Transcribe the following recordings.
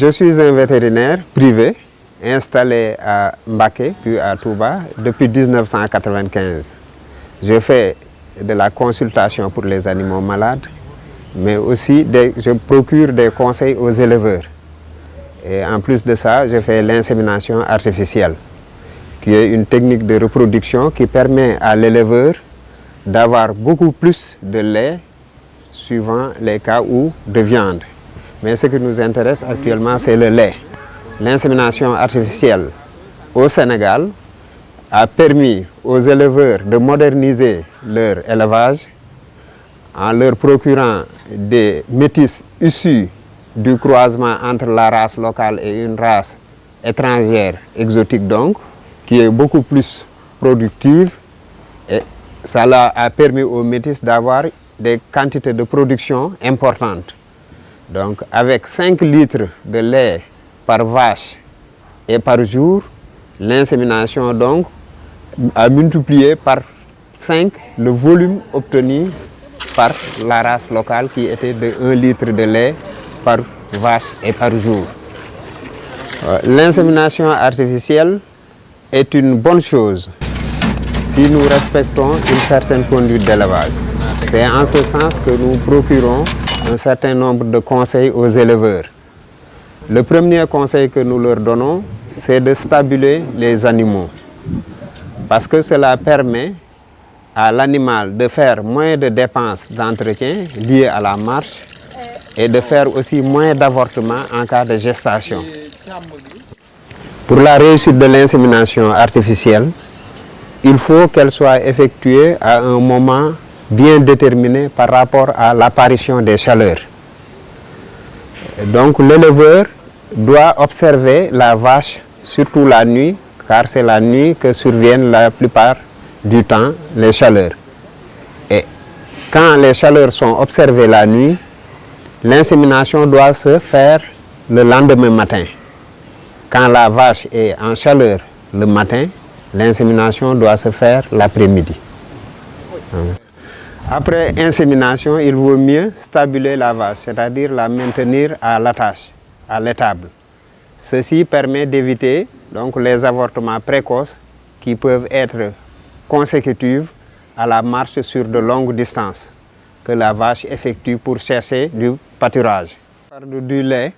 Je suis un vétérinaire privé installé à Mbacké puis à Touba depuis 1995. Je fais de la consultation pour les animaux malades, mais aussi je procure des conseils aux éleveurs. Et en plus de ça, je fais l'insémination artificielle, qui est une technique de reproduction qui permet à l'éleveur d'avoir beaucoup plus de lait suivant les cas ou de viande. Mais ce qui nous intéresse actuellement, c'est le lait. L'insémination artificielle au Sénégal a permis aux éleveurs de moderniser leur élevage en leur procurant des métis issus du croisement entre la race locale et une race étrangère, exotique donc, qui est beaucoup plus productive. Et cela a permis aux métis d'avoir des quantités de production importantes. Donc avec 5 litres de lait par vache et par jour, l'insémination donc a multiplié par 5 le volume obtenu par la race locale qui était de 1 litre de lait par vache et par jour. L'insémination artificielle est une bonne chose si nous respectons une certaine conduite d'élevage. C'est en ce sens que nous procurons un certain nombre de conseils aux éleveurs. Le premier conseil que nous leur donnons, c'est de stabuler les animaux, parce que cela permet à l'animal de faire moins de dépenses d'entretien liées à la marche et de faire aussi moins d'avortements en cas de gestation. Pour la réussite de l'insémination artificielle, il faut qu'elle soit effectuée à un moment bien déterminé par rapport à l'apparition des chaleurs. Donc l'éleveur doit observer la vache, surtout la nuit, car c'est la nuit que surviennent la plupart du temps les chaleurs. Et quand les chaleurs sont observées la nuit, l'insémination doit se faire le lendemain matin. Quand la vache est en chaleur le matin, l'insémination doit se faire l'après-midi. Après insémination, il vaut mieux stabuler la vache, c'est-à-dire la maintenir à l'attache, à l'étable. Ceci permet d'éviter donc les avortements précoces qui peuvent être consécutifs à la marche sur de longues distances que la vache effectue pour chercher du pâturage. Du lait,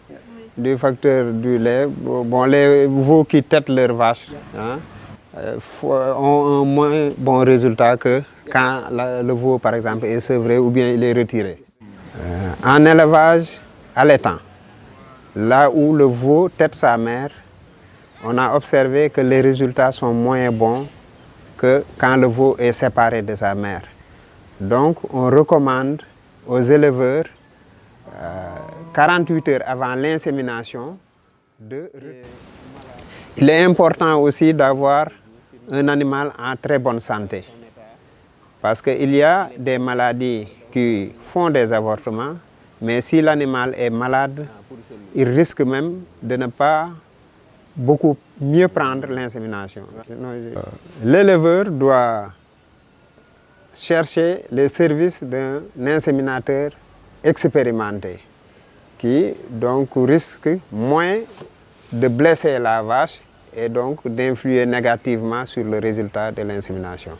du facteur du lait, bon, les veaux qui têtent leurs vaches ont un moins bon résultat que quand le veau, par exemple, est sevré ou bien il est retiré. En élevage allaitant, là où le veau tète sa mère, on a observé que les résultats sont moins bons que quand le veau est séparé de sa mère. Donc, on recommande aux éleveurs 48 heures avant l'insémination Il est important aussi d'avoir un animal en très bonne santé. Parce qu'il y a des maladies qui font des avortements, mais si l'animal est malade, il risque même de ne pas beaucoup mieux prendre l'insémination. L'éleveur doit chercher les services d'un inséminateur expérimenté qui donc risque moins de blesser la vache et donc d'influer négativement sur le résultat de l'insémination.